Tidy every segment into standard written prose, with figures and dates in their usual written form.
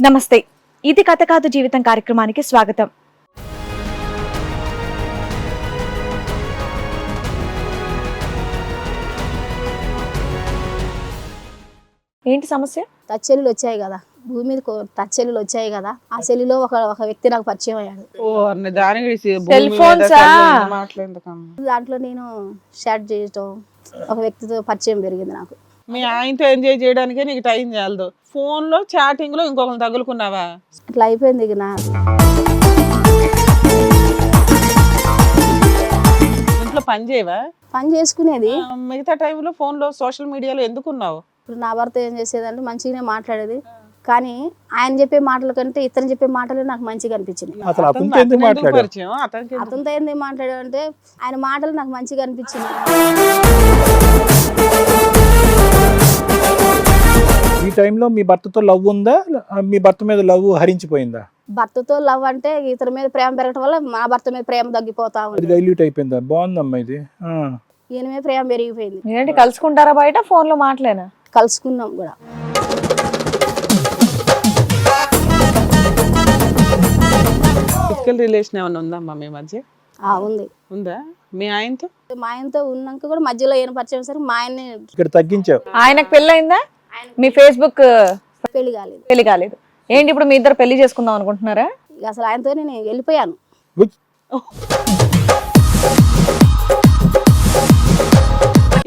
నమస్తే, ఇది కథ కాదు జీవితం కార్యక్రమానికి స్వాగతం. ఏంటి సమస్య? టచ్చెల్లులు వచ్చాయి కదా, భూమి మీద టచ్చెల్లులు వచ్చాయి కదా, ఆ సెల్లులో ఒక వ్యక్తి నాకు పరిచయం అయ్యాడు. సెల్ ఫోన్సా? దాంట్లో నేను షాట్ చేయటం, ఒక వ్యక్తితో పరిచయం పెరిగింది నాకు. మీ ఆయనతో ఎంజాయ్ చేయడానికే నీకు టైం చాలదు, ఫోన్ లో చాటింగ్ లో ఇంకొకరు తగులుకున్నావా? అట్లా అయిపోయింది. ఇక నా ఇంట్లో పని చేయవా? పని చేసుకునేది. మిగతా టైంలో ఫోన్ లో సోషల్ మీడియాలో ఎందుకున్నావు? ఇప్పుడు నా భర్త ఏం చేసేదంటే మంచిగానే మాట్లాడేది, కానీ ఆయన చెప్పే మాటల కంటే ఇతను చెప్పే మాటలు నాకు మంచిగా అనిపించింది. అతనితో ఏంది మాట్లాడాడంటే ఆయన మాటలు నాకు మంచిగా అనిపించింది. ఈ టైంలో మీ భర్తతో లవ్ ఉందా, మీ భర్త మీద లవ్ హరించిపోయిందా? భర్తతో లవ్ అంటే ఇతని మీద ప్రేమ పెరగడం వల్ల మా భర్త మీద ప్రేమ తగ్గిపోతా ఉంది. డైల్యూట్ అయిపోయిందా? బాగుందమ్మా ఇది. ఈయన మీద ప్రేమ పెరిగిపోయింది. ఏంటి కలుసుకుంటారా బయట, ఫోన్ లో మాటలేనా? కలుసుకున్నాం కూడా. ఫిజికల్ రిలేషన్ ఏమైనా ఉందమ్మా మీ మధ్య? ఉంది. ఉందా మీ ఆయనతో? మా ఆయనతో ఉన్నాక కూడా మధ్యలో ఏం పరిచయం సరే మా ఆయన్ని ఇక్కడ తగ్గించావు. ఆయనకు పెళ్ళయిందా? మీ ఫేస్బుక్ పెళ్లి కాలేదు. పెళ్లి కాలేదు. ఏంటి ఇప్పుడు మీ ఇద్దరు పెళ్లి చేసుకుందాం అనుకుంటున్నారా? ఇక అసలు ఆయనతో నేను వెళ్ళిపోయాను.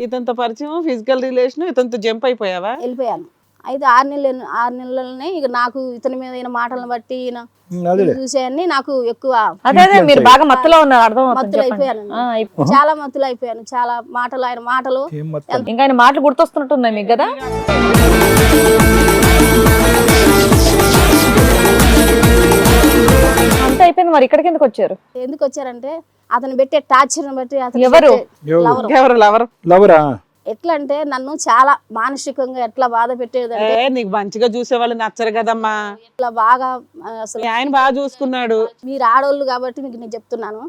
ఇతనితో పరిచయం, ఫిజికల్ రిలేషన్, ఇతనితో జంప్ అయిపోయావా? వెళ్ళిపోయాను. అయితే 6 నెలలనే ఇక నాకు ఇతని మీద అయిన మాటలను బట్టి ఈయన చూసేయన్ని నాకు ఎక్కువ అదే మీరు బాగా మత్తులో ఉన్నారు, అర్థం మత్తులు అయిపోయాను. చాలా మత్తులు అయిపోయాను. చాలా మాటలు, ఆయన మాటలు ఇంకా ఆయన మాటలు గుర్తొస్తున్నట్టున్నాయి మీకు కదా? అంత అయిపోయింది, మరి ఇక్కడికి ఎందుకు వచ్చారు? ఎందుకు వచ్చారంటే అతను పెట్టే టార్చర్ బట్టి. అతను ఎవరు? లవరా? ఎట్లా అంటే నన్ను చాలా మానసికంగా ఎట్లా బాధ పెట్టేదంటే, నీకు మంచిగా చూసే వాళ్ళు నచ్చరు కదమ్మా. ఇట్లా బాగా అసలు ఆయన బాగా చూసుకున్నాడు. మీరు ఆడోళ్ళు కాబట్టి మీకు నేను చెప్తున్నాను,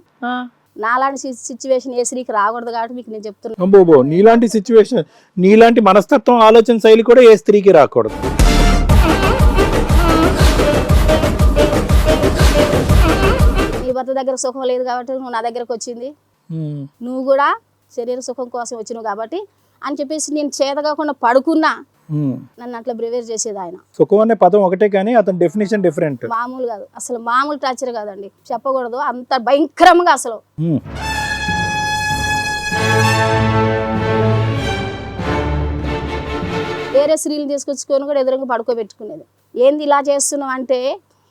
నాలాంటి సిచ్యువేషన్ ఏ స్త్రీకి రాకూడదు కాబట్టి మీకు నేను చెప్తున్నాను. నీలాంటి సిచ్యువేషన్, నీలాంటి మనస్తత్వం, ఆలోచన శైలి కూడా ఏ స్త్రీకి రాకూడదు. నీ భర్త దగ్గర సుఖం లేదు కాబట్టి నువ్వు నా దగ్గరకు వచ్చింది, నువ్వు కూడా శరీర సుఖం కోసం వచ్చినావు కాబట్టి అని చెప్పేసి నేను చేత కాకుండా పడుకున్నా నన్ను అట్లా బిహేవ్ చేసేది ఆయన. సుఖం అనే పదం ఒకటే కానీ అతని డెఫినేషన్ డిఫరెంట్. మామూలు కాదు, అసలు మామూలు టార్చర్ కాదండి, చెప్పకూడదు, అంత భయంకరంగా. అసలు వేరే స్త్రీలు తీసుకొచ్చుకొని కూడా ఎదురుగా పడుకోబెట్టుకునేది. ఏంది ఇలా చేస్తున్నావు అంటే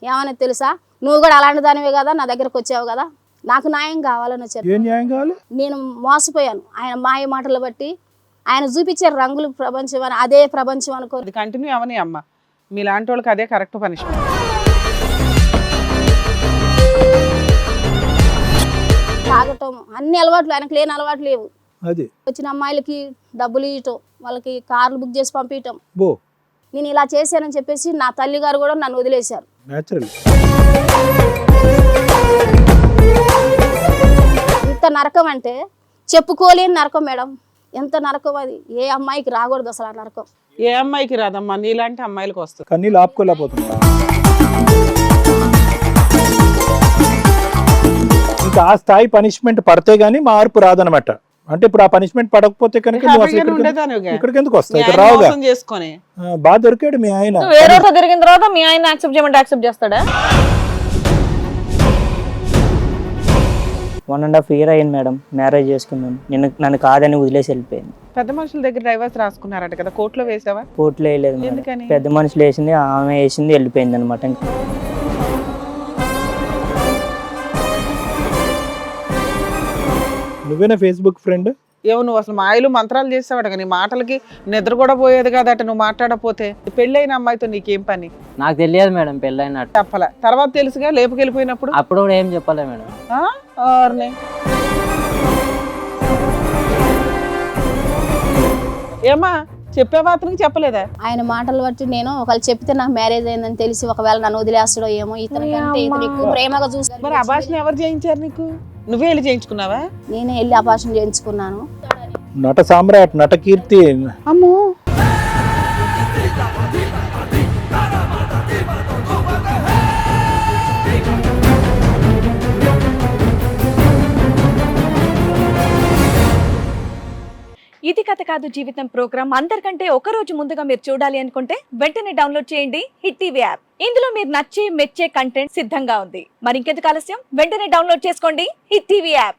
ఏమనేది తెలుసా, నువ్వు కూడా అలాంటి దానివే కదా, నా దగ్గరకు వచ్చావు కదా, నాకు న్యాయం కావాలని వచ్చాను. నేను మోసపోయాను ఆయన మాయ మాటలు బట్టి. ఆయన చూపించే రంగులు ప్రపంచం అని, అదే ప్రపంచం అనుకో. కంటిన్యూ అవని అమ్మ, మీలాంటి వాళ్ళకి అదే కరెక్ట్ పనిష్మెంట్. తాగటం, అన్ని అలవాట్లు ఆయనకు లేని అలవాట్లు లేవు. అది వచ్చిన అమ్మాయిలకి డబ్బులు ఇవ్వటం, వాళ్ళకి కార్లు బుక్ చేసి పంపించటం. నేను ఇలా చేశానని చెప్పేసి నా తల్లి గారు కూడా నన్ను వదిలేశారు. ఇంత నరకం అంటే చెప్పుకోలేని నరకం మేడం. ఎంత నరకం అది, ఏ అమ్మాయికి రాకూడదు అసలు ఆ నరకం. ఏ అమ్మాయికి రాదమ్మా, నీలాంటి అమ్మాయిలకు వస్తుంది. కన్నీళ్ళు ఆపుకోలేకపోతున్నా. ఇంకా ఆ స్థాయి పనిష్మెంట్ పడితే గానీ మార్పు రాదనమాట. అంటే ఇప్పుడు ఆ పనిష్మెంట్ పడకపోతే కనుక ఇక్కడికి ఎందుకు వస్తాయి? ఇక్కడ రావుగా. బాగా దొరికాడు మీ ఆయన. వేరే దొరికిన తర్వాత మీ ఆయన యాక్సెప్ట్ చేయమంటే యాక్సెప్ట్ చేస్తాడా? 1.5 year అయింది మేడం మ్యారేజ్ చేసుకున్నాను. నన్ను కాదని వదిలేసి వెళ్ళిపోయింది. పెద్ద మనుషుల దగ్గర డైవర్స్ రాసుకున్నారట కదా, కోర్టులో వేసావా? కోర్టులో వేయలేదు మేడం, పెద్ద మనుషులు వేసింది, ఆమె వేసింది, వెళ్ళిపోయింది అనమాట. నువ్వేనా ఫేస్బుక్ ఫ్రెండ్? ఏమో నువ్వు అసలు మాయలు మంత్రాలు చేసావట, నీ మాటలకి నిద్ర కూడా పోయేది కాదట నువ్వు మాట్లాడపోతే. పెళ్ళైన అమ్మాయితో నీకేం పని? నాకు తెలియదు మేడం పెళ్ళైనట్టు. చెప్పలే, తర్వాత తెలుసుగా లేపుకెళ్ళిపోయినప్పుడు. అప్పుడు కూడా ఏం చెప్పలే మేడం. ఏమా చెప్పే మాత్రం చెప్పలేదా? ఆయన మాటలు బట్టి నేను ఒకళ్ళు చెప్తే నాకు మ్యారేజ్ అయిందని తెలిసి ఒకవేళ నన్ను వదిలేస్తాడో ఏమో, ఇతనికంటే ఇతను ఎక్కువ ప్రేమగా చూస్తాను. మరి అభాషణ ఎవరు చేయించారు నీకు? నువ్వే వెళ్ళి చేయించుకున్నావా? నేనే వెళ్ళి అభాషణ చేయించుకున్నాను. నట సామ్రాట్, నట కీర్తి. అమ్మో ఇది కథ కాదు జీవితం ప్రోగ్రామ్ అందరికంటే ఒక రోజు ముందుగా మీరు చూడాలి అనుకుంటే వెంటనే డౌన్లోడ్ చేయండి హిట్ టీవీ యాప్. ఇందులో మీరు నచ్చే మెచ్చే కంటెంట్ సిద్ధంగా ఉంది. మరి ఇంకెందుకు ఆలస్యం, వెంటనే డౌన్లోడ్ చేసుకోండి హిట్ టీవీ యాప్.